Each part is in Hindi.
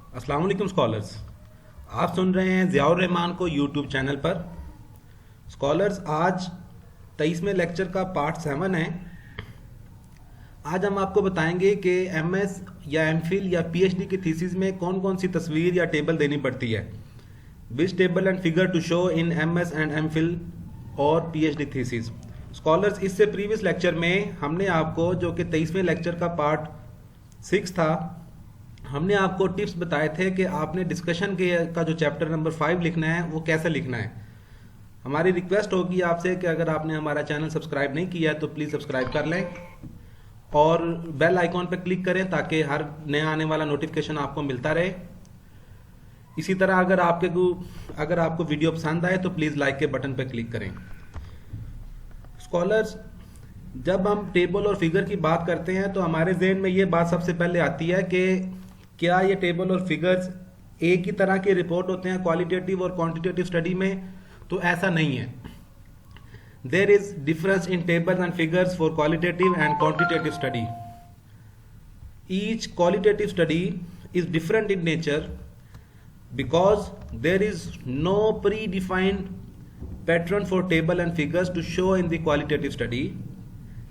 अस्सलाम वालेकुम स्कॉलर्स। आप सुन रहे हैं ज़ियाउर रहमान को यूट्यूब चैनल पर। स्कॉलर्स, आज 23वें लेक्चर का पार्ट 7 है। आज हम आपको बताएंगे कि एमएस या एमफिल या पीएचडी की थीसिस में कौन कौन सी तस्वीर या टेबल देनी पड़ती है। Which table and figure to show in MS and MPhil और पीएचडी थीसिस। स्कॉलर्स, इससे प्रीवियस लेक्चर में हमने आपको, जो कि 23वें लेक्चर का पार्ट 6 था, हमने आपको टिप्स बताए थे कि आपने डिस्कशन के का जो चैप्टर नंबर 5 लिखना है वो कैसे लिखना है। हमारी रिक्वेस्ट होगी आपसे कि अगर आपने हमारा चैनल सब्सक्राइब नहीं किया तो प्लीज़ सब्सक्राइब कर लें और बेल आइकॉन पर क्लिक करें ताकि हर नया आने वाला नोटिफिकेशन आपको मिलता रहे। इसी तरह अगर आपको वीडियो पसंद आए तो प्लीज़ लाइक के बटन पर क्लिक करें। स्कॉलर्स, जब हम टेबल और फिगर की बात करते हैं तो हमारे जहन में ये बात सबसे पहले आती है कि क्या ये टेबल और फिगर्स एक ही तरह के रिपोर्ट होते हैं क्वालिटेटिव और क्वांटिटेटिव स्टडी में? तो ऐसा नहीं है। There is difference in tables and figures for qualitative and quantitative study. Each qualitative study is different in nature because there is no predefined pattern for table and figures to show in the qualitative study,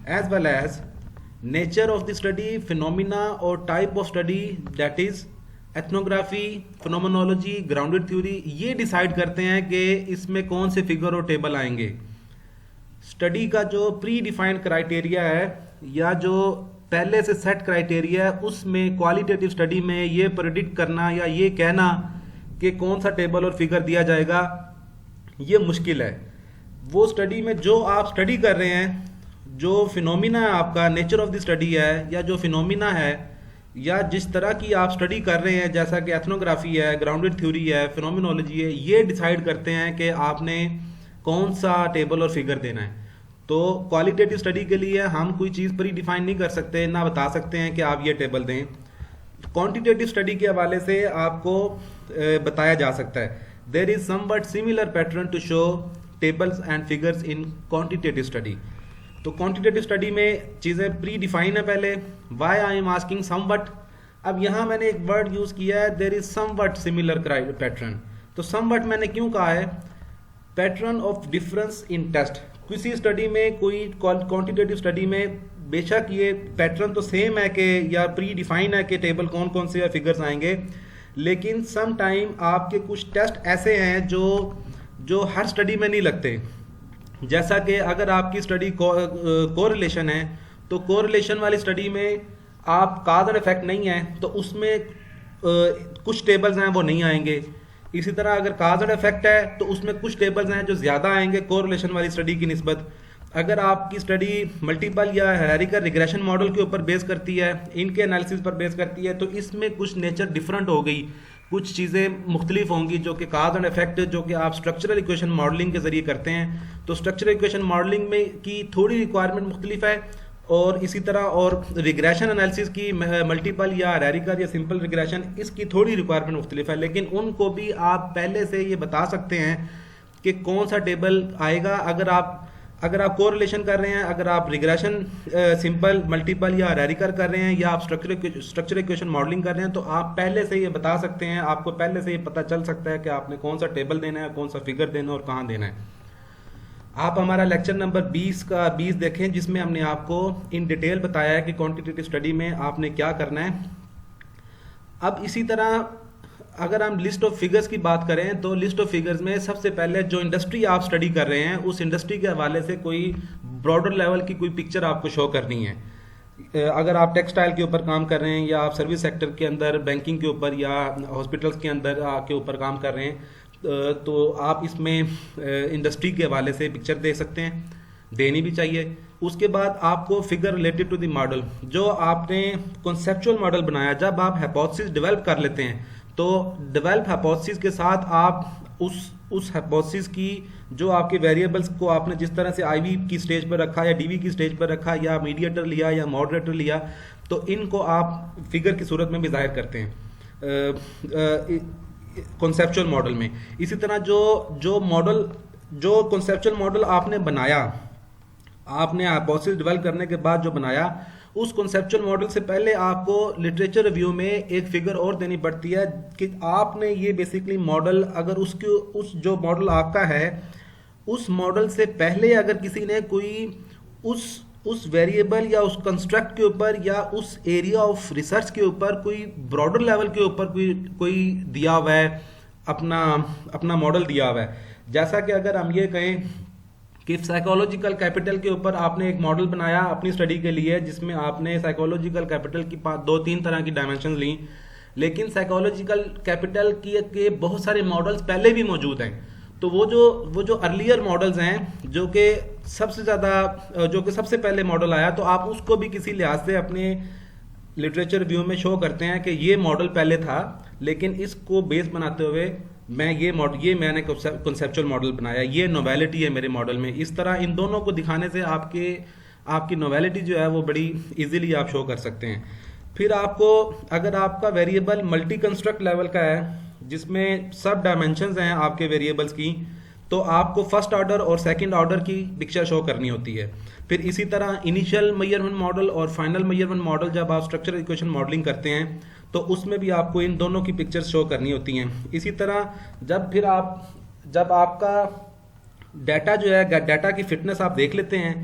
as well as nature of the study, phenomena or type of study, that is ethnography, phenomenology, grounded theory, ये डिसाइड करते हैं कि इसमें कौन से फिगर और टेबल आएंगे। स्टडी का जो प्री डिफाइंड क्राइटेरिया है या जो पहले से सेट क्राइटेरिया है, उसमें क्वालिटेटिव स्टडी में ये प्रेडिक्ट करना या ये कहना कि कौन सा टेबल और फिगर दिया जाएगा, ये मुश्किल है। वो स्टडी में जो आप स्टडी कर रहे हैं, जो फिनोमिना है, आपका नेचर ऑफ द स्टडी है या जो फिनोमिना है या जिस तरह की आप स्टडी कर रहे हैं, जैसा कि एथनोग्राफी है, ग्राउंडेड थ्योरी है, फिनोमिनोलॉजी है, ये डिसाइड करते हैं कि आपने कौन सा टेबल और फिगर देना है। तो क्वालिटेटिव स्टडी के लिए हम कोई चीज़ प्री डिफाइन नहीं कर सकते, ना बता सकते हैं कि आप ये टेबल दें। क्वांटिटेटिव स्टडी के हवाले से आपको बताया जा सकता है। There is something similar pattern to show tables and figures in quantitative study. तो क्वांटिटेटिव स्टडी में चीज़ें प्री डिफाइन है पहले। Why I am asking something, अब यहाँ मैंने एक वर्ड यूज़ किया है, there is something similar pattern. तो समवट मैंने क्यों कहा है? Pattern of difference in test. किसी स्टडी में, कोई क्वांटिटेटिव स्टडी में बेशक ये पैटर्न तो सेम है कि या प्री डिफाइन है कि टेबल कौन कौन से फिगर्स आएंगे, लेकिन सम टाइम आपके कुछ टेस्ट ऐसे हैं जो हर स्टडी में नहीं लगते। जैसा कि अगर आपकी स्टडी कोरिलेशन है तो कोरिलेशन वाली स्टडी में आप काज एंड इफेक्ट नहीं है तो उसमें कुछ टेबल्स हैं वो नहीं आएंगे। इसी तरह अगर काज एंड इफेक्ट है तो उसमें कुछ टेबल्स हैं जो ज़्यादा आएंगे कोरिलेशन वाली स्टडी की निस्बत। अगर आपकी स्टडी मल्टीपल या हायरार्किकल रिग्रेशन मॉडल के ऊपर बेस करती है, इनके एनालिसिस पर बेस करती है, तो इसमें कुछ नेचर डिफरेंट हो गई, कुछ चीज़ें मुख्तलिफ होंगी जो कि काज एंड इफेक्ट जो कि आप स्ट्रक्चरल इक्वेशन मॉडलिंग के ज़रिए करते हैं। तो स्ट्रक्चरल इक्वेशन मॉडलिंग में की थोड़ी रिक्वायरमेंट मुख्तलिफ है, और इसी तरह और रिग्रेशन एनालिसिस की मल्टीपल या हायरार्किकल या सिंपल रिग्रेशन, इसकी थोड़ी रिक्वायरमेंट मुख्तलिफ है। लेकिन उनको भी आप पहले से ये बता सकते हैं कि कौन सा टेबल आएगा। अगर आप कोरिलेशन कर रहे हैं, अगर आप रिग्रेशन सिंपल, मल्टीपल या हायरार्किकल कर रहे हैं, या आप स्ट्रक्चरल इक्वेशन मॉडलिंग कर रहे हैं, तो आप पहले से ये बता सकते हैं, आपको पहले से ये पता चल सकता है कि आपने कौन सा टेबल देना है, कौन सा फिगर देना है और कहाँ देना है। आप हमारा लेक्चर नंबर 20 देखें, जिसमें हमने आपको इन डिटेल बताया है कि क्वांटिटेटिव स्टडी में आपने क्या करना है। अब इसी तरह अगर हम लिस्ट ऑफ फिगर्स की बात करें तो लिस्ट ऑफ फिगर्स में सबसे पहले जो इंडस्ट्री आप स्टडी कर रहे हैं उस इंडस्ट्री के हवाले से कोई ब्रॉडर लेवल की कोई पिक्चर आपको शो करनी है। अगर आप टेक्सटाइल के ऊपर काम कर रहे हैं या आप सर्विस सेक्टर के अंदर, बैंकिंग के ऊपर या हॉस्पिटल्स के अंदर के ऊपर काम कर रहे हैं, तो आप इसमें इंडस्ट्री के हवाले से पिक्चर दे सकते हैं, देनी भी चाहिए। उसके बाद आपको figure related to the model, जो आपने कॉन्सेप्चुअल मॉडल बनाया, जब आप हाइपोथेसिस डेवलप कर लेते हैं तो डेवलप हाइपोथेसिस के साथ आप उस हाइपोथेसिस की जो आपके वेरिएबल्स को आपने जिस तरह से आईवी की स्टेज पर रखा या डीवी की स्टेज पर रखा या मीडिएटर लिया या मॉडरेटर लिया, तो इनको आप फिगर की सूरत में भी जाहिर करते हैं कॉन्सेप्चुअल मॉडल में। इसी तरह जो कॉन्सेप्चुअल मॉडल आपने बनाया, आपने हाइपोथेसिस डेवलप करने के बाद जो बनाया, उस कॉन्सेप्चुअल मॉडल से पहले आपको लिटरेचर रिव्यू में एक फिगर और देनी पड़ती है कि आपने ये बेसिकली मॉडल, अगर उसके उस जो मॉडल आपका है उस मॉडल से पहले अगर किसी ने कोई उस वेरिएबल या उस कंस्ट्रक्ट के ऊपर या उस एरिया ऑफ रिसर्च के ऊपर कोई ब्रॉडर लेवल के ऊपर कोई दिया हुआ है, अपना मॉडल दिया हुआ है। जैसा कि अगर हम ये कहें कि साइकोलॉजिकल कैपिटल के ऊपर आपने एक मॉडल बनाया अपनी स्टडी के लिए, जिसमें आपने साइकोलॉजिकल कैपिटल की 2-3 तरह की डायमेंशन ली, लेकिन साइकोलॉजिकल कैपिटल के बहुत सारे मॉडल्स पहले भी मौजूद हैं। तो वो जो अर्लियर मॉडल्स हैं जो कि सबसे पहले मॉडल आया, तो आप उसको भी किसी लिहाज से अपने लिटरेचर रिव्यू में शो करते हैं कि ये मॉडल पहले था, लेकिन इसको बेस बनाते हुए मैंने कॉन्सेप्चुअल मॉडल बनाया, ये नोवेलिटी है मेरे मॉडल में। इस तरह इन दोनों को दिखाने से आपकी नोवेलिटी जो है वो बड़ी इजीली आप शो कर सकते हैं। फिर आपको, अगर आपका वेरिएबल मल्टी कंस्ट्रक्ट लेवल का है जिसमें सब डायमेंशंस हैं आपके वेरिएबल्स की, तो आपको फर्स्ट ऑर्डर और सेकंड ऑर्डर की पिक्चर शो करनी होती है। फिर इसी तरह इनिशियल मेजरमेंट मॉडल और फाइनल मेजरमेंट मॉडल जब आप स्ट्रक्चरल इक्वेशन मॉडलिंग करते हैं तो उसमें भी आपको इन दोनों की पिक्चर्स शो करनी होती हैं। इसी तरह जब आपका डाटा जो है, डाटा की फिटनेस आप देख लेते हैं,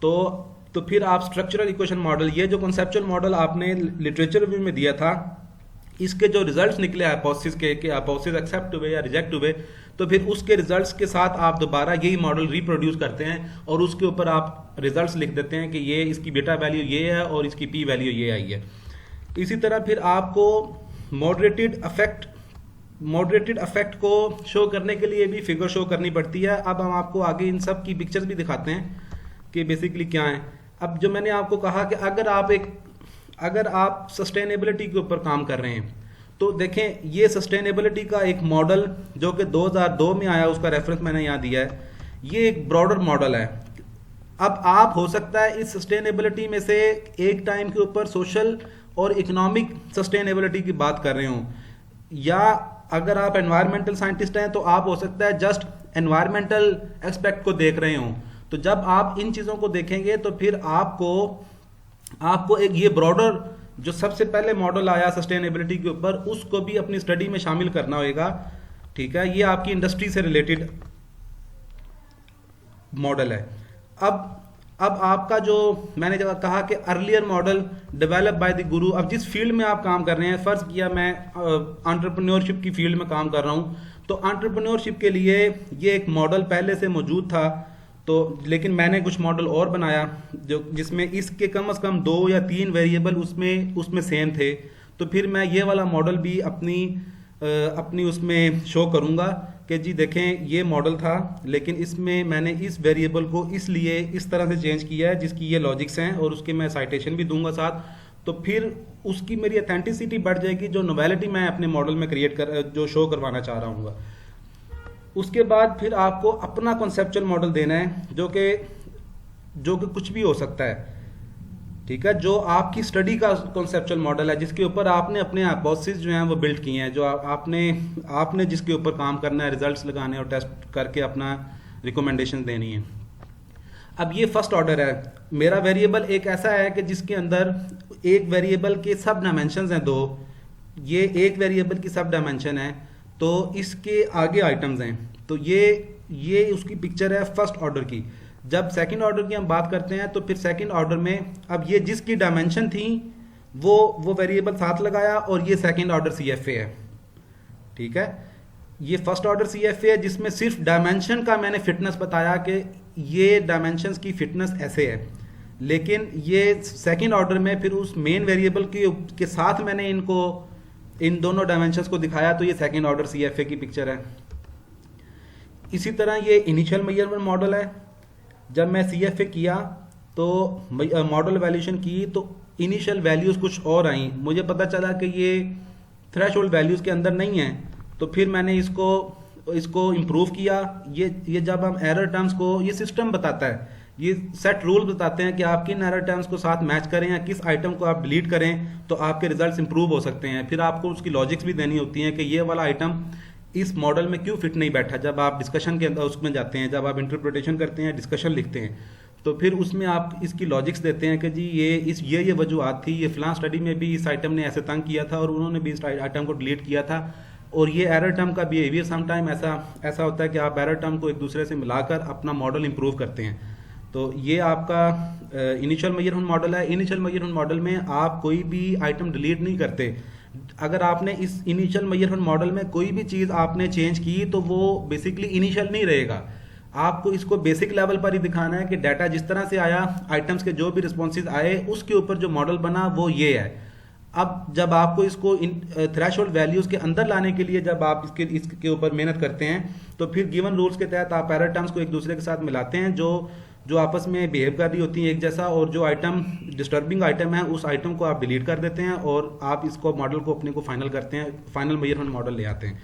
तो फिर आप स्ट्रक्चरल इक्वेशन मॉडल, ये जो कॉन्सेप्चुअल मॉडल आपने लिटरेचर रिव्यू में दिया था, इसके जो रिजल्ट्स निकले हाइपोथेसिस के कि हाइपोथेसिस एक्सेप्ट हुए या रिजेक्ट हुए, तो फिर उसके रिजल्ट्स के साथ आप दोबारा यही मॉडल रिप्रोड्यूस करते हैं और उसके ऊपर आप रिजल्ट्स लिख देते हैं कि ये इसकी बीटा वैल्यू ये है और इसकी पी वैल्यू ये आई है। इसी तरह फिर आपको मॉडरेटेड अफेक्ट को शो करने के लिए भी फिगर शो करनी पड़ती है। अब हम आपको आगे इन सब की पिक्चर्स भी दिखाते हैं कि बेसिकली क्या है। अब जो मैंने आपको कहा कि अगर आप सस्टेनेबिलिटी के ऊपर काम कर रहे हैं, तो देखें ये सस्टेनेबिलिटी का एक मॉडल जो कि 2002 में आया, उसका रेफरेंस मैंने यहाँ दिया है, ये एक ब्रॉडर मॉडल है। अब आप हो सकता है इस सस्टेनेबिलिटी में से एक टाइम के ऊपर सोशल और इकोनॉमिक सस्टेनेबिलिटी की बात कर रहे हों, या अगर आप एनवायरमेंटल साइंटिस्ट हैं तो आप हो सकता है जस्ट एनवायरमेंटल एस्पेक्ट को देख रहे हों। तो जब आप इन चीज़ों को देखेंगे तो फिर आपको एक ये ब्रॉडर जो सबसे पहले मॉडल आया सस्टेनेबिलिटी के ऊपर, उसको भी अपनी स्टडी में शामिल करना होगा। ठीक है, ये आपकी इंडस्ट्री से रिलेटेड मॉडल है। अब आपका जो मैंने जब कहा कि earlier model develop by the गुरु, अब जिस फील्ड में आप काम कर रहे हैं, फर्ज किया मैं एंटरप्रेन्योरशिप की फील्ड में काम कर रहा हूं, तो एंटरप्रेन्योरशिप के लिए ये एक मॉडल पहले से मौजूद था, तो लेकिन मैंने कुछ मॉडल और बनाया जिसमें इसके कम से कम 2 या 3 वेरिएबल उसमें सेम थे। तो फिर मैं ये वाला मॉडल भी अपनी उसमें शो करूंगा कि जी देखें ये मॉडल था, लेकिन इसमें मैंने इस वेरिएबल को इसलिए इस तरह से चेंज किया है जिसकी ये लॉजिक्स हैं, और उसके मैं साइटेशन भी दूंगा साथ। तो फिर उसकी मेरी अथेंटिसिटी बढ़ जाएगी, जो नोवेलिटी मैं अपने मॉडल में जो शो करवाना चाह रहा हूँ। उसके बाद फिर आपको अपना कॉन्सेप्चुअल मॉडल देना है जो कि कुछ भी हो सकता है। ठीक है, जो आपकी स्टडी का कॉन्सेप्चुअल मॉडल है, जिसके ऊपर आपने अपने हाइपोथेसिस जो हैं वो बिल्ड किए हैं, जो आपने जिसके ऊपर काम करना है, रिजल्ट्स लगाने और टेस्ट करके अपना रिकमेंडेशन देनी है। अब ये फर्स्ट ऑर्डर है। मेरा वेरिएबल एक ऐसा है कि जिसके अंदर एक वेरिएबल के सब डायमेंशंस हैं 2, ये एक वेरिएबल की सब डायमेंशन है, तो इसके आगे आइटम्स हैं। तो ये उसकी पिक्चर है फर्स्ट ऑर्डर की। जब सेकंड ऑर्डर की हम बात करते हैं तो फिर सेकंड ऑर्डर में अब ये जिसकी डायमेंशन थी वो वेरिएबल साथ लगाया, और ये सेकंड ऑर्डर CFA है। ठीक है, ये फर्स्ट ऑर्डर CFA है जिसमें सिर्फ डायमेंशन का मैंने फिटनेस बताया कि ये डायमेंशंस की फिटनेस ऐसे है, लेकिन ये सेकंड ऑर्डर में फिर उस मेन वेरिएबल के साथ मैंने इन दोनों डायमेंशंस को दिखाया, तो ये सेकंड ऑर्डर CFA की पिक्चर है। इसी तरह ये इनिशियल मेजरमेंट मॉडल है। जब मैं CFA किया तो मॉडल वैल्यूएशन की, तो इनिशियल वैल्यूज़ कुछ और आई, मुझे पता चला कि ये थ्रेशोल्ड वैल्यूज़ के अंदर नहीं है, तो फिर मैंने इसको इम्प्रूव किया। ये जब हम एरर टर्म्स को, ये सिस्टम बताता है, ये सेट रूल बताते हैं कि आप किन एरर टर्म्स को साथ मैच करें या किस आइटम को आप डिलीट करें तो आपके रिजल्ट्स इंप्रूव हो सकते हैं। फिर आपको उसकी लॉजिक्स भी देनी होती हैं कि ये वाला आइटम इस मॉडल में क्यों फिट नहीं बैठा। जब आप डिस्कशन के अंदर उसमें जाते हैं, जब आप इंटरप्रिटेशन करते हैं, डिस्कशन लिखते हैं, तो फिर उसमें आप इसकी लॉजिक्स देते हैं कि जी ये वजूहत थी, ये फ़लाँ स्टडी में भी इस आइटम ने ऐसे तंग किया था और उन्होंने भी इस आइटम को डिलीट किया था, और ये एरर टर्म का बिहेवियर समटाइम ऐसा होता है कि आप एरर टर्म को एक दूसरे से मिलाकर अपना मॉडल इंप्रूव करते हैं। तो ये आपका इनिशियल मेजरमेंट मॉडल है। इनिशियल मेजरमेंट मॉडल में आप कोई भी आइटम डिलीट नहीं करते। अगर आपने इस इनिशियल मेजरमेंट मॉडल में कोई भी चीज़ आपने चेंज की तो वो बेसिकली इनिशियल नहीं रहेगा। आपको इसको बेसिक लेवल पर ही दिखाना है कि डाटा जिस तरह से आया, आइटम्स के जो भी रिस्पॉन्सेज आए, उसके ऊपर जो मॉडल बना वो ये है। अब जब आपको इसको थ्रेशोल्ड वैल्यूज़ के अंदर लाने के लिए जब आप इसके ऊपर मेहनत करते हैं तो फिर गिवन रूल्स के तहत आप एरर टर्म्स को एक दूसरे के साथ मिलाते हैं जो आपस में बिहेव कर रही होती हैं एक जैसा, और जो आइटम डिस्टर्बिंग आइटम है उस आइटम को आप डिलीट कर देते हैं और आप इसको मॉडल को अपने को फाइनल करते हैं, फाइनल मेजरमेंट मॉडल ले आते हैं।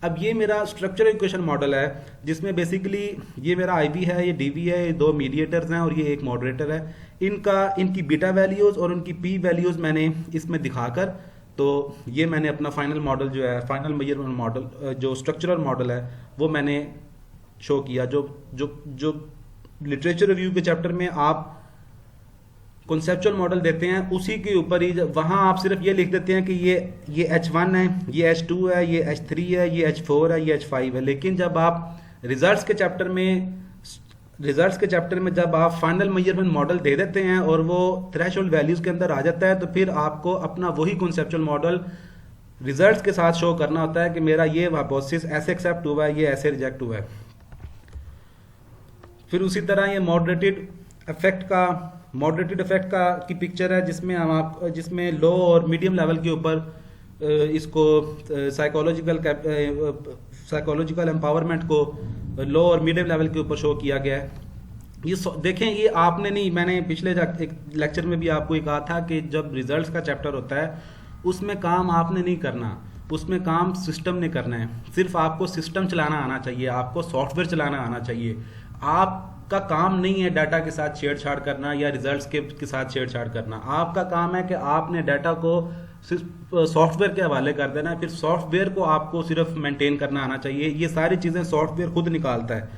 अब ये मेरा स्ट्रक्चर इक्वेशन मॉडल है जिसमें बेसिकली ये मेरा आईवी है, ये डीवी है, ये दो मीडिएटर्स हैं और ये एक मॉडरेटर है। इनकी बीटा वैल्यूज़ और उनकी पी वैल्यूज़ मैंने इसमें दिखाकर, तो ये मैंने अपना फाइनल मॉडल जो है, फाइनल मेजरमेंट मॉडल जो स्ट्रक्चरल मॉडल है वो मैंने शो किया। जो लिटरेचर रिव्यू के चैप्टर में आप कॉन्सेप्चुअल मॉडल देते हैं उसी के ऊपर ही वहाँ आप सिर्फ ये लिख देते हैं कि ये H1 है, ये H2 है, ये H3 है, ये H4 है, ये H5 है। लेकिन जब आप रिजल्ट्स के चैप्टर में जब आप फाइनल मेजरमेंट मॉडल दे देते हैं और वो थ्रेशोल्ड वैल्यूज़ के अंदर आ जाता है, तो फिर आपको अपना वही कॉन्सेप्चुअल मॉडल रिजल्ट्स के साथ शो करना होता है कि मेरा ये हाइपोथेसिस ऐसे एक्सेप्ट हुआ है, ये ऐसे रिजेक्ट हुआ है। फिर उसी तरह ये मॉडरेटेड इफेक्ट का की पिक्चर है जिसमें लो और मीडियम लेवल के ऊपर इसको साइकोलॉजिकल एम्पावरमेंट को लो और मीडियम लेवल के ऊपर शो किया गया है। ये देखें, ये आपने नहीं, मैंने पिछले एक लेक्चर में भी आपको ये कहा था कि जब रिजल्ट्स का चैप्टर होता है उसमें काम आपने नहीं करना, उसमें काम सिस्टम ने करना है। सिर्फ आपको सिस्टम चलाना आना चाहिए, आपको सॉफ्टवेयर चलाना आना चाहिए। आपका काम नहीं है डाटा के साथ छेड़छाड़ करना या रिजल्ट्स के साथ छेड़छाड़ करना। आपका काम है कि आपने डाटा को सिर्फ सॉफ्टवेयर के हवाले कर देना है, फिर सॉफ्टवेयर को आपको सिर्फ मेंटेन करना आना चाहिए। ये सारी चीज़ें सॉफ्टवेयर खुद निकालता है,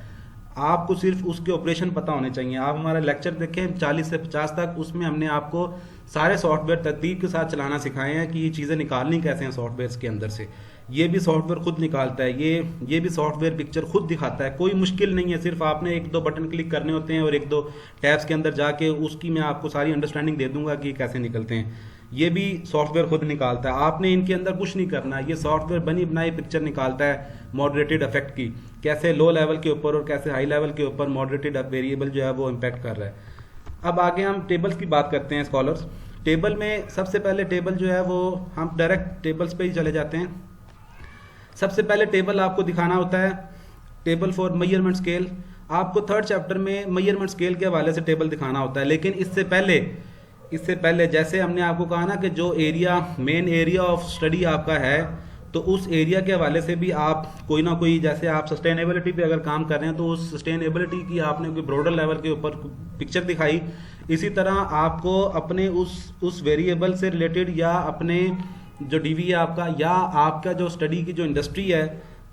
आपको सिर्फ उसके ऑपरेशन पता होने चाहिए। आप हमारा लेक्चर देखें 40 से 50 तक, उसमें हमने आपको सारे सॉफ्टवेयर तरतीब के साथ चलाना सिखाए हैं कि ये चीज़ें निकालनी कैसे हैं सॉफ्टवेयर के अंदर से। ये भी सॉफ्टवेयर खुद निकालता है, ये भी सॉफ्टवेयर पिक्चर खुद दिखाता है। कोई मुश्किल नहीं है, सिर्फ आपने एक दो बटन क्लिक करने होते हैं और एक दो टैब्स के अंदर जाके उसकी मैं आपको सारी अंडरस्टैंडिंग दे दूंगा कि कैसे निकलते हैं। ये भी सॉफ्टवेयर खुद निकालता है, आपने इनके अंदर कुछ नहीं करना। ये सॉफ्टवेयर बनी बनाई पिक्चर निकालता है मॉडरेटेड इफेक्ट की, कैसे लो लेवल के ऊपर और कैसे हाई लेवल के ऊपर मॉडरेटेड वेरिएबल जो है वो इम्पैक्ट कर रहा है। अब आगे हम टेबल्स की बात करते हैं स्कॉलर्स। टेबल में सबसे पहले टेबल जो है वो हम डायरेक्ट टेबल्स पे ही चले जाते हैं। सबसे पहले टेबल आपको दिखाना होता है टेबल फॉर मेजरमेंट स्केल। आपको थर्ड चैप्टर में मेजरमेंट स्केल के हवाले से टेबल दिखाना होता है, लेकिन इससे पहले जैसे हमने आपको कहा ना कि जो area main area of study आपका है, तो उस एरिया के हवाले से भी आप कोई ना कोई, जैसे आप सस्टेनेबिलिटी पे अगर काम कर रहे हैं तो उस सस्टेनेबिलिटी की आपने कोई ब्रॉडर लेवल के ऊपर पिक्चर दिखाई। इसी तरह आपको अपने उस वेरिएबल से रिलेटेड या अपने जो डीवी है आपका या आपका जो स्टडी की जो इंडस्ट्री है,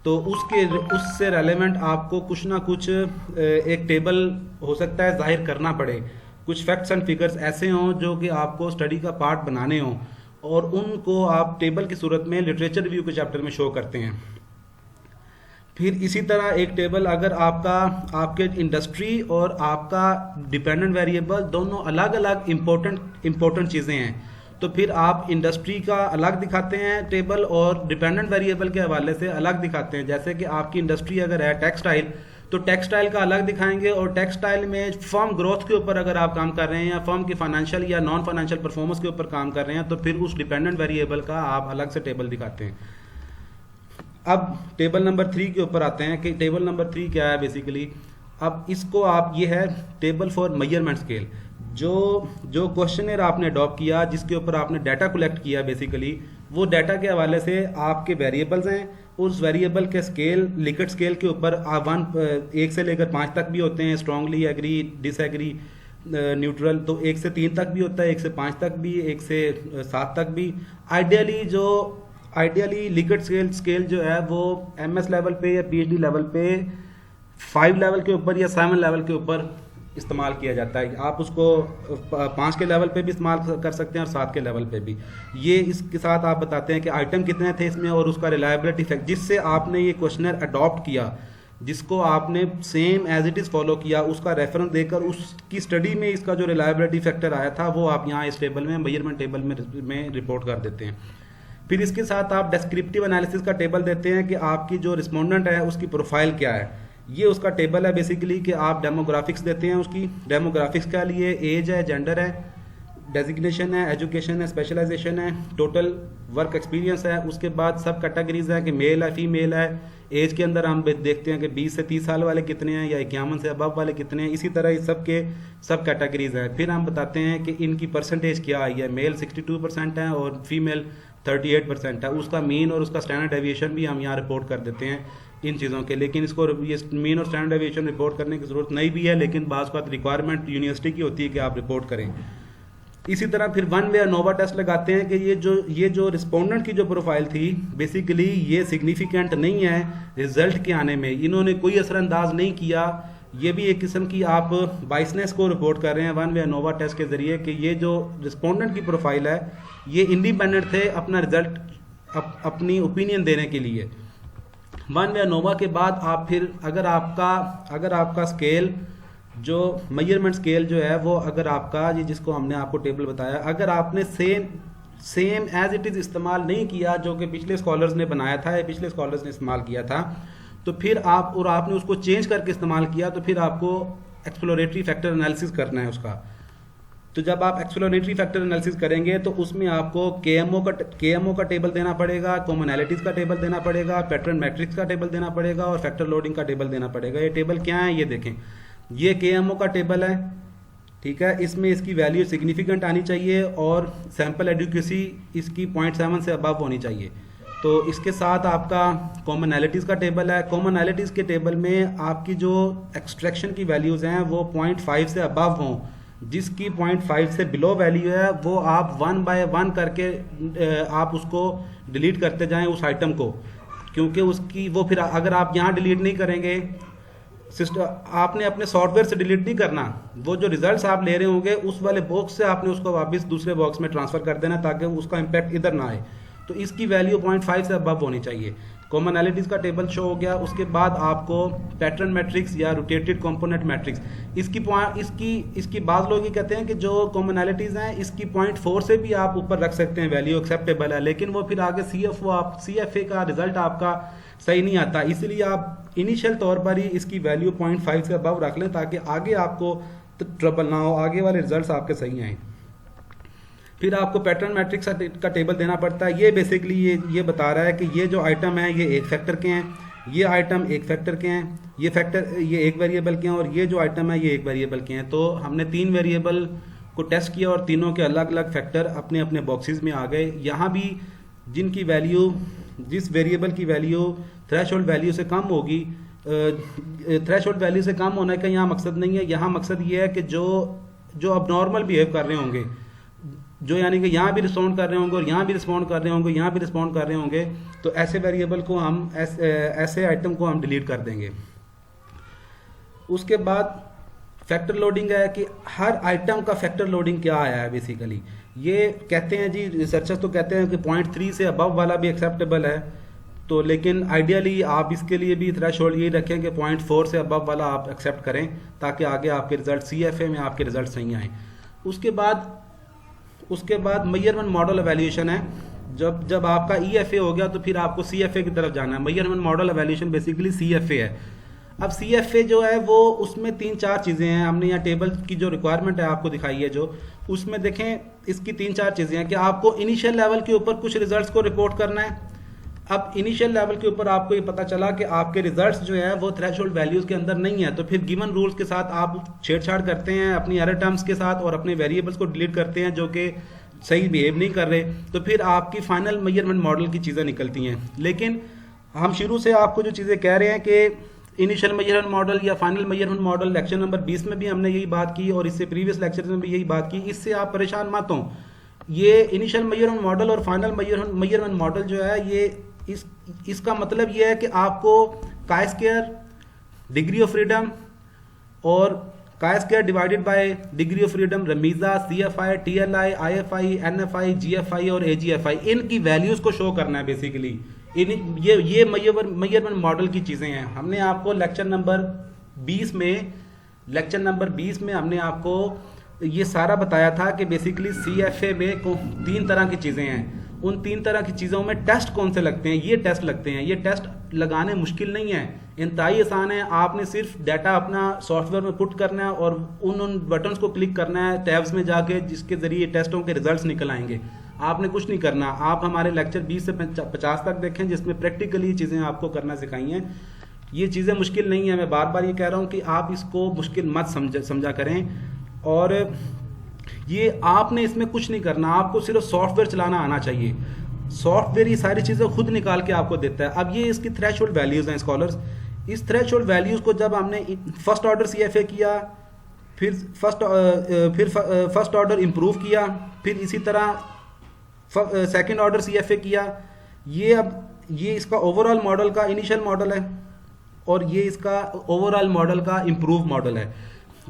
तो उससे रेलेवेंट आपको कुछ ना कुछ एक टेबल हो सकता है जाहिर करना पड़े। कुछ फैक्ट्स एंड फिगर्स ऐसे हों जो कि आपको स्टडी का पार्ट बनाने हों, और उनको आप टेबल की सूरत में लिटरेचर रिव्यू के चैप्टर में शो करते हैं। फिर इसी तरह एक टेबल अगर आपके इंडस्ट्री और आपका डिपेंडेंट वेरिएबल दोनों अलग अलग इम्पोर्टेंट चीज़ें हैं, तो फिर आप इंडस्ट्री का अलग दिखाते हैं टेबल और डिपेंडेंट वेरिएबल के हवाले से अलग दिखाते हैं। जैसे कि आपकी इंडस्ट्री अगर है टेक्सटाइल, तो टेक्सटाइल का अलग दिखाएंगे, और टेक्सटाइल में फर्म ग्रोथ के ऊपर अगर आप काम कर रहे हैं या फर्म की फाइनेंशियल या नॉन फाइनेंशियल परफॉर्मेंस के ऊपर काम कर रहे हैं, तो फिर उस डिपेंडेंट वेरिएबल का आप अलग से टेबल दिखाते हैं। अब टेबल नंबर 3 के ऊपर आते हैं कि टेबल नंबर 3 क्या है बेसिकली। अब इसको आप, ये है टेबल फॉर मेजरमेंट स्केल। जो क्वेश्चनर आपने अडॉप्ट किया, जिसके ऊपर आपने डाटा कलेक्ट किया, बेसिकली वो डाटा के हवाले से आपके वेरिएबल्स हैं, उस वेरिएबल के स्केल लिकट स्केल के ऊपर 1 से लेकर 5 तक भी होते हैं, स्ट्रांगली एग्री, डिसएग्री, न्यूट्रल, तो 1 से 3 तक भी होता है, 1 से 5 तक भी, 1 से 7 तक भी। आइडियली लिकट स्केल जो है वो MS लेवल पे या PhD लेवल पे 5 लेवल के ऊपर या 7 लेवल के ऊपर इस्तेमाल किया जाता है। आप उसको 5 के लेवल पे भी इस्तेमाल कर सकते हैं और 7 के लेवल पे भी। ये इसके साथ आप बताते हैं कि आइटम कितने थे इसमें और उसका रिलायबिलिटी फैक्ट, जिससे आपने ये क्वेश्चनर अडॉप्ट किया, जिसको आपने same as it is follow किया, उसका रेफरेंस देकर उसकी स्टडी में इसका जो रिलायबिलिटी फैक्टर आया था वो आप यहाँ इस टेबल में, मेजरमेंट टेबल में रिपोर्ट कर देते हैं। फिर इसके साथ आप डिस्क्रिप्टिव एनालिसिस का टेबल देते हैं कि आपकी जो रिस्पोंडेंट है उसकी प्रोफाइल क्या है। ये उसका टेबल है बेसिकली कि आप डेमोग्राफिक्स देते हैं उसकी। डेमोग्राफिक्स के लिए एज है, जेंडर है, डेजिग्नेशन है, एजुकेशन है, स्पेशलाइजेशन है, टोटल वर्क एक्सपीरियंस है। उसके बाद सब कैटेगरीज है कि मेल है, फीमेल है। एज के अंदर हम देखते हैं कि 20 से 30 साल वाले कितने हैं या 51 से अबव वाले कितने हैं। इसी तरह इस सब के सब कैटेगरीज हैं। फिर हम बताते हैं कि इनकी परसेंटेज क्या आई है। मेल 62% है और फीमेल 38% है। उसका मीन और उसका स्टैंडर्ड डेविएशन भी हम यहाँ रिपोर्ट कर देते हैं इन चीज़ों के। लेकिन इसको ये मीन और स्टैंडर्ड डेविएशन रिपोर्ट करने की ज़रूरत नहीं भी है, लेकिन बाज़ बात रिक्वायरमेंट यूनिवर्सिटी की होती है कि आप रिपोर्ट करें। इसी तरह फिर वन वे नोवा टेस्ट लगाते हैं कि ये जो रिस्पोंडेंट की जो प्रोफाइल थी बेसिकली ये सिग्निफिकेंट नहीं है रिजल्ट के आने में, इन्होंने कोई असरअंदाज नहीं किया। ये भी एक किस्म की आप बाइसनेस को रिपोर्ट कर रहे हैं वन वे नोवा टेस्ट के जरिए कि ये जो रिस्पोंडेंट की प्रोफाइल है ये इंडिपेंडेंट थे अपना रिजल्ट अपनी ओपिनियन देने के लिए। वन वे नोवा के बाद आप फिर अगर आपका स्केल जो मेजरमेंट स्केल जो है वो अगर आपका ये जिसको हमने आपको टेबल बताया, अगर आपने सेम एज इट इज़ इस्तेमाल नहीं किया जो कि पिछले स्कॉलर्स ने बनाया था या पिछले स्कॉलर्स ने इस्तेमाल किया था, तो फिर आपने उसको चेंज करके इस्तेमाल किया, तो फिर आपको एक्सप्लोरेटरी फैक्टर एनालिसिस करना है उसका। तो जब आप एक्सप्लोरेटरी फैक्टर एनालिसिस करेंगे तो उसमें आपको केएमओ का टेबल देना पड़ेगा, कॉमनैलिटीज़ का टेबल देना पड़ेगा, पैटर्न मैट्रिक्स का टेबल देना पड़ेगा और फैक्टर लोडिंग का टेबल देना पड़ेगा। ये टेबल क्या है ये देखें, ये केएमओ का टेबल है, ठीक है। इसमें इसकी वैल्यू सिग्निफिकेंट आनी चाहिए और सैंपल एडिक्वेसी इसकी 0.7 से अबव होनी चाहिए। तो इसके साथ आपका कॉमनैलिटीज़ का टेबल है। कॉमनैलिटीज़ के टेबल में आपकी जो एक्सट्रैक्शन की वैल्यूज़ हैं वो 0.5 से अबव हों। जिसकी 0.5 से बिलो वैल्यू है वो आप 1 बाय 1 करके आप उसको डिलीट करते जाएं उस आइटम को, क्योंकि उसकी वो फिर अगर आप यहाँ डिलीट नहीं करेंगे, सिस्टम आपने अपने सॉफ्टवेयर से डिलीट नहीं करना, वो जो रिजल्ट्स आप ले रहे होंगे उस वाले बॉक्स से आपने उसको वापस दूसरे बॉक्स में ट्रांसफर कर देना ताकि उसका इम्पैक्ट इधर ना आए। तो इसकी वैल्यू 0.5 से अबव होनी चाहिए। कॉमनैलिटीज़ का टेबल शो हो गया। उसके बाद आपको पैटर्न मैट्रिक्स या रोटेटेड कंपोनेंट मैट्रिक्स, इसकी बात लोग ये कहते हैं कि जो कॉमनैलिटीज़ हैं इसकी 0.4 से भी आप ऊपर रख सकते हैं, वैल्यू एक्सेप्टेबल है, लेकिन वो फिर आगे CFA का रिजल्ट आपका सही नहीं आता। इसलिए आप इनिशियल तौर पर ही इसकी वैल्यू 0.5 से अबव रख लें ताकि आगे आपको ट्रबल ना हो, आगे वाले रिजल्ट्स आपके सही आएँ। फिर आपको पैटर्न मैट्रिक्स का टेबल देना पड़ता है। ये बेसिकली ये बता रहा है कि ये जो आइटम है ये एक फैक्टर के हैं, ये आइटम एक फैक्टर के हैं, ये एक वेरिएबल के हैं और ये जो आइटम है ये एक वेरिएबल के हैं। तो हमने 3 वेरिएबल को टेस्ट किया और तीनों के अलग अलग फैक्टर अपने अपने बॉक्सेस में आ गए। यहाँ भी जिनकी वैल्यू, जिस वेरिएबल की वैल्यू थ्रेशोल्ड वैल्यू से कम होगी, थ्रेशोल्ड वैल्यू से कम होने का यहाँ मकसद नहीं है। यहाँ मकसद ये है कि जो अब नॉर्मल बिहेव कर रहे होंगे, जो यानी कि यहाँ भी रिस्पॉन्ड कर रहे होंगे और यहाँ भी रिस्पॉन्ड कर रहे होंगे, यहाँ भी रिस्पॉन्ड कर रहे होंगे, तो ऐसे वेरिएबल को हम ऐसे आइटम को हम डिलीट कर देंगे। उसके बाद फैक्टर लोडिंग है कि हर आइटम का फैक्टर लोडिंग क्या आया है। बेसिकली ये कहते हैं जी, रिसर्चर्स तो कहते हैं कि 0.3 से अबव वाला भी एक्सेप्टेबल है, तो लेकिन आइडियली आप इसके लिए भी थ्रेशोल्ड यही रखें कि 0.4 से अबव वाला आप एक्सेप्ट करें ताकि आगे आपके रिजल्ट CFA में आपके रिजल्ट सही आएँ। उसके बाद मेजरमेंट मॉडल एवेल्यूएशन है। जब आपका EFA हो गया तो फिर आपको CFA की तरफ जाना है। Measurement model evaluation basically CFA है। अब CFA जो है वो उसमें 3-4 चीज़ें हैं। हमने यहाँ टेबल की जो रिक्वायरमेंट है आपको दिखाई है, जो उसमें देखें इसकी 3-4 चीज़ें हैं कि आपको इनिशियल लेवल के ऊपर कुछ रिजल्ट्स को रिपोर्ट करना है। अब इनिशियल लेवल के ऊपर आपको ये पता चला कि आपके रिजल्ट्स जो है वो थ्रेशोल्ड वैल्यूज़ के अंदर नहीं है, तो फिर गिवन रूल्स के साथ आप छेड़छाड़ करते हैं अपनी एरर टर्म्स के साथ और अपने वेरिएबल्स को डिलीट करते हैं जो कि सही बिहेव नहीं कर रहे, तो फिर आपकी फाइनल मेजरमेंट मॉडल की चीज़ें निकलती हैं। लेकिन हम शुरू से आपको जो चीज़ें कह रहे हैं कि इनिशियल मेजरमेंट मॉडल या final measurement model, lecture number 20 में भी हमने यही बात की और इससे प्रीवियस लेक्चर में भी यही बात की। इससे आप परेशान मत हों। ये इनिशियल मेजरमेंट मॉडल और फाइनल मेजरमेंट मॉडल जो है ये इसका मतलब ये है कि आपको chi-square, डिग्री ऑफ फ्रीडम और chi square divided by degree of freedom, RMSEA, CFI, TLI, IFI, NFI, GFI और AGFI, इनकी वैल्यूज को शो करना है बेसिकली। ये मेजरमेंट मॉडल की चीजें हैं। हमने आपको लेक्चर नंबर 20 में हमने आपको ये सारा बताया था कि बेसिकली CFA में 3 तरह की चीजें हैं। उन 3 तरह की चीज़ों में टेस्ट कौन से लगते हैं, ये टेस्ट लगते हैं। ये टेस्ट लगाने मुश्किल नहीं है, इंतहाई आसान है। आपने सिर्फ डाटा अपना सॉफ्टवेयर में पुट करना है और उन बटन्स को क्लिक करना है टैब्स में जाके, जिसके ज़रिए टेस्टों के रिजल्ट्स निकल आएंगे। आपने कुछ नहीं करना। आप हमारे लेक्चर 20 से 50 तक देखें, जिसमें प्रैक्टिकली चीज़ें आपको करना सिखाई हैं। ये चीज़ें मुश्किल नहीं है। मैं बार बार ये कह रहा हूँ कि आप इसको मुश्किल मत समझा करें। और ये आपने इसमें कुछ नहीं करना, आपको सिर्फ सॉफ्टवेयर चलाना आना चाहिए। सॉफ्टवेयर ये सारी चीज़ें खुद निकाल के आपको देता है। अब ये इसकी थ्रेशोल्ड वैल्यूज़ हैं स्कॉलर्स। इस थ्रेशोल्ड वैल्यूज़ को जब हमने फर्स्ट ऑर्डर CFA किया, फिर फर्स्ट ऑर्डर इम्प्रूव किया, फिर इसी तरह सेकंड ऑर्डर CFA किया, ये इसका ओवरऑल मॉडल का इनिशियल मॉडल है और ये इसका ओवरऑल मॉडल का इम्प्रूव मॉडल है।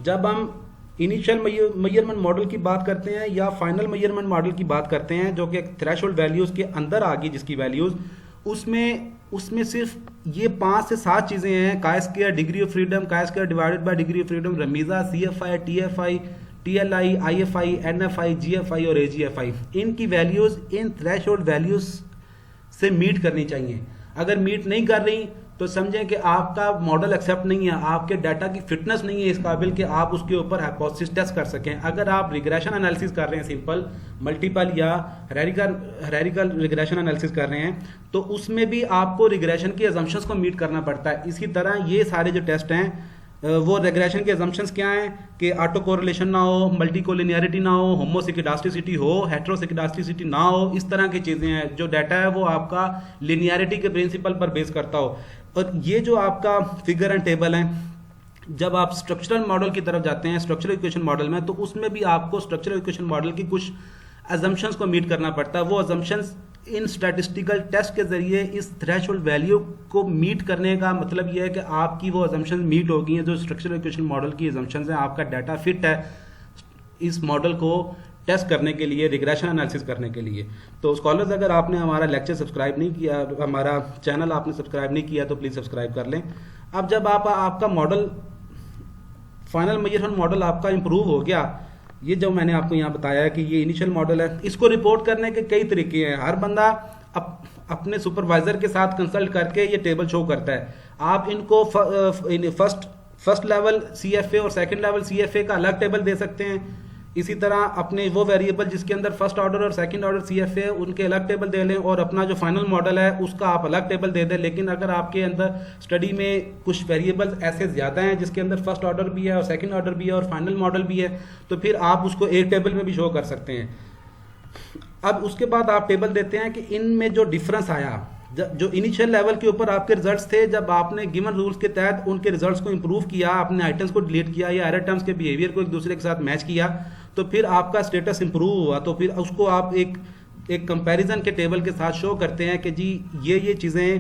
जब हम इनिशियल मेजरमेंट मॉडल की बात करते हैं या फाइनल मेजरमेंट मॉडल की बात करते हैं, जो कि थ्रेशोल्ड वैल्यूज़ के अंदर आ गई जिसकी वैल्यूज़, उसमें सिर्फ ये 5 से 7 चीज़ें हैं। Chi square, degree of freedom, chi square divided by degree of freedom, RMSEA, CFI, TFI, TLI, IFI, NFI, GFI और AGFI। इनकी वैल्यूज़ इन थ्रेशोल्ड वैल्यूज़ से मीट करनी चाहिए। अगर मीट नहीं कर रही तो समझें कि आपका मॉडल एक्सेप्ट नहीं है, आपके डाटा की फिटनेस नहीं है इस काबिल कि आप उसके ऊपर हाइपोथेसिस टेस्ट कर सकें। अगर आप रिग्रेशन एनालिसिस कर रहे हैं, सिंपल, मल्टीपल या हेरारिकल रिग्रेशन एनालिसिस कर रहे हैं, तो उसमें भी आपको रिग्रेशन की अजम्पशंस को मीट करना पड़ता है। इसी तरह ये सारे जो टेस्ट हैं वो रिग्रेशन के अजम्पशंस क्या हैं कि ऑटो कोरिलेशन ना हो, मल्टी कोलिनियरिटी ना हो, होमोसिकिडास्टिसिटी हो, हेट्रोसिकिडास्टिसिटी ना हो, इस तरह की चीज़ें हैं। जो डाटा है वो आपका लिनियरिटी के प्रिंसिपल पर बेस करता हो। और ये जो आपका फिगर एंड टेबल है, जब आप स्ट्रक्चरल मॉडल की तरफ जाते हैं, स्ट्रक्चरल इक्वेशन मॉडल में, तो उसमें भी आपको स्ट्रक्चरल इक्वेशन मॉडल की कुछ अजम्पशंस को मीट करना पड़ता है। वो अजम्पशंस इन स्टैटिस्टिकल टेस्ट के जरिए इस थ्रेशोल्ड वैल्यू को मीट करने का मतलब यह है कि आपकी वो अजम्पशंस मीट हो गई हैं जो स्ट्रक्चरल इक्वेशन मॉडल की अजम्पशंस हैं। आपका डाटा फिट है इस मॉडल को टेस्ट करने के लिए, रिग्रेशन एनालिसिस करने के लिए। तो स्कॉलर्स, अगर आपने हमारा लेक्चर सब्सक्राइब नहीं किया, हमारा चैनल आपने सब्सक्राइब नहीं किया, तो प्लीज़ सब्सक्राइब कर लें। अब जब आपका मॉडल, फाइनल मेजरमेंट मॉडल आपका इंप्रूव हो गया, ये जो मैंने आपको यहाँ बताया है कि ये इनिशियल मॉडल है, इसको रिपोर्ट करने के कई तरीके हैं। हर बंदा अपने सुपरवाइजर के साथ कंसल्ट करके ये टेबल शो करता है। आप इनको फर्स्ट लेवल CFA और सेकंड लेवल CFA का अलग टेबल दे सकते हैं। इसी तरह अपने वो वेरिएबल जिसके अंदर फर्स्ट ऑर्डर और सेकंड ऑर्डर CFA है, उनके अलग टेबल दे लें, और अपना जो फाइनल मॉडल है उसका आप अलग टेबल दे दें। लेकिन अगर आपके अंदर स्टडी में कुछ वेरिएबल्स ऐसे ज़्यादा हैं जिसके अंदर फर्स्ट ऑर्डर भी है और सेकंड ऑर्डर भी है और फाइनल मॉडल भी है, तो फिर आप उसको एक टेबल में भी शो कर सकते हैं। अब उसके बाद आप टेबल देते हैं कि इनमें जो डिफरेंस आया, जो इनिशियल लेवल के ऊपर आपके रिजल्ट्स थे, जब आपने गिवन रूल्स के तहत उनके रिजल्ट्स को इंप्रूव किया, आपने आइटम्स को डिलीट किया या एरर टर्म्स के बिहेवियर को एक दूसरे के साथ मैच किया, तो फिर आपका स्टेटस इंप्रूव हुआ। तो फिर उसको आप एक कंपैरिजन के टेबल के साथ शो करते हैं कि जी ये चीज़ें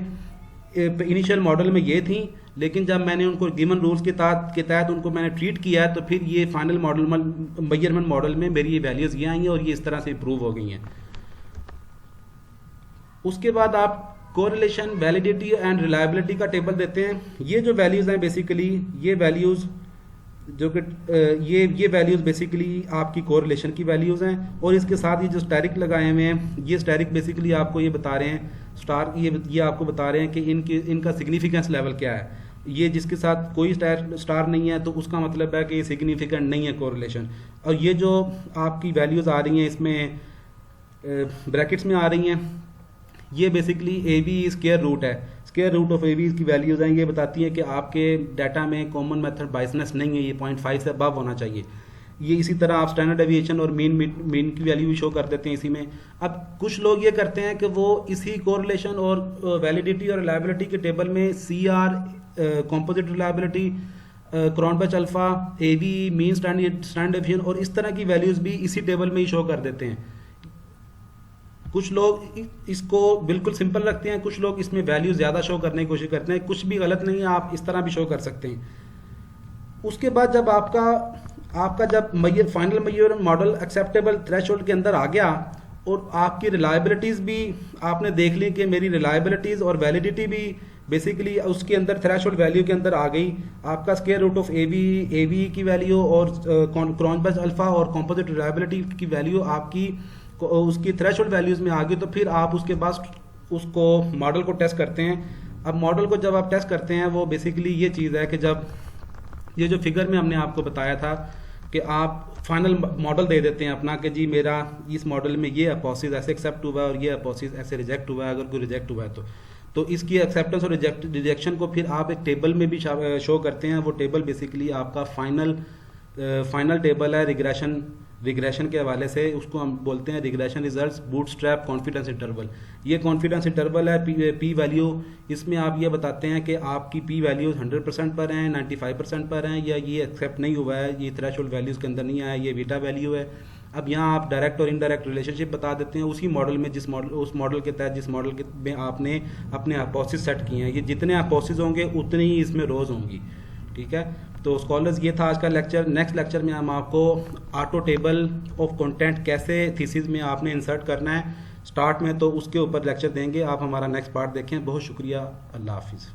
इनिशियल मॉडल में ये थी, लेकिन जब मैंने उनको गिवन रूल्स के तहत उनको मैंने ट्रीट किया है, तो फिर ये फाइनल मॉडल मेजरमेंट मॉडल में मेरी ये वैल्यूज़ ये आई हैं और ये इस तरह से इंप्रूव हो गई हैं। उसके बाद आप कोरिलेशन, वैलिडिटी एंड रिलायबिलिटी का टेबल देते हैं। ये जो वैल्यूज़ हैं बेसिकली, ये वैल्यूज़ जो कि ये वैल्यूज़ बेसिकली आपकी कोरिलेशन की वैल्यूज़ हैं, और इसके साथ ये जो स्टैरिक लगाए हुए हैं, ये स्टैरिक बेसिकली आपको ये बता रहे हैं, ये आपको बता रहे हैं कि इनका सिग्निफिकेंस लेवल क्या है। ये जिसके साथ कोई स्टार नहीं है तो उसका मतलब है कि ये सिग्निफिकेंट नहीं है कोरिलेशन। और ये जो आपकी वैल्यूज़ आ रही हैं इसमें ब्रैकेट्स में आ रही हैं, ये बेसिकली AB स्क्वायर रूट है, स्क्वायर रूट ऑफ AB की वैल्यूज़ हैं। ये बताती हैं कि आपके डाटा में कॉमन मेथड बायसनेस नहीं है, ये 0.5 से अबव होना चाहिए। ये इसी तरह आप स्टैंडर्ड डेविएशन और मीन की वैल्यू भी शो कर देते हैं इसी में। अब कुछ लोग ये करते हैं कि वो इसी कोरिलेशन और वैलिडिटी और रिलायबिलिटी के टेबल में CR, composite reliability, Cronbach alpha, AB, mean standard deviation और इस तरह की वैल्यूज़ भी इसी टेबल में ही शो कर देते हैं। कुछ लोग इसको बिल्कुल सिंपल रखते हैं, कुछ लोग इसमें वैल्यू ज़्यादा शो करने की कोशिश करते हैं। कुछ भी गलत नहीं है, आप इस तरह भी शो कर सकते हैं। उसके बाद जब आपका आपका जब final Maihar model acceptable threshold के अंदर आ गया और आपकी रिलायबिलिटीज़ भी आपने देख ली कि मेरी रिलायबिलिटीज़ और वैलिडिटी भी बेसिकली उसके अंदर थ्रेशोल्ड वैल्यू के अंदर आ गई। आपका square root of A V की वैल्यू और क्रॉनबर्च अल्फा और कंपोजिट रिलायबिलिटी की वैल्यू आपकी उसकी थ्रेशोल्ड वैल्यूज़ में आ गई, तो फिर आप उसके बाद उसको मॉडल को टेस्ट करते हैं। अब मॉडल को जब आप टेस्ट करते हैं वो बेसिकली ये चीज़ है कि जब ये जो फिगर में हमने आपको बताया था कि आप फाइनल मॉडल दे देते हैं अपना कि जी मेरा इस मॉडल में ये अपोसिस ऐसे एक्सेप्ट हुआ है और ये अपोसिस ऐसे रिजेक्ट हुआ है, अगर कोई रिजेक्ट हुआ है तो इसकी एक्सेप्टेंस और रिजेक्शन को फिर आप एक टेबल में भी शो करते हैं। वो टेबल बेसिकली आपका फाइनल टेबल है रिग्रेशन के हवाले से, उसको हम बोलते हैं regression results bootstrap confidence interval. ये कॉन्फिडेंस इंटरवल है पी वैल्यू, इसमें आप ये बताते हैं कि आपकी पी वैल्यूज 100% पर हैं, 95% पर हैं, या ये एक्सेप्ट नहीं हुआ है, ये थ्रेशोल्ड वैल्यूज के अंदर नहीं आया, ये बीटा वैल्यू है। अब यहाँ आप डायरेक्ट और इनडायरेक्ट रिलेशनशिप बता देते हैं उसी मॉडल में, उस मॉडल के तहत जिस मॉडल में आपने अपने अपोसिस सेट किए हैं। ये जितने अपोसिस होंगे उतनी ही इसमें रोज होंगी, ठीक है। तो स्कॉलर्स ये था आज का लेक्चर। नेक्स्ट लेक्चर में हम आपको ऑटो टेबल ऑफ कंटेंट कैसे थीसिस में आपने इंसर्ट करना है स्टार्ट में, तो उसके ऊपर लेक्चर देंगे। आप हमारा नेक्स्ट पार्ट देखें। बहुत शुक्रिया, अल्लाह हाफिज़।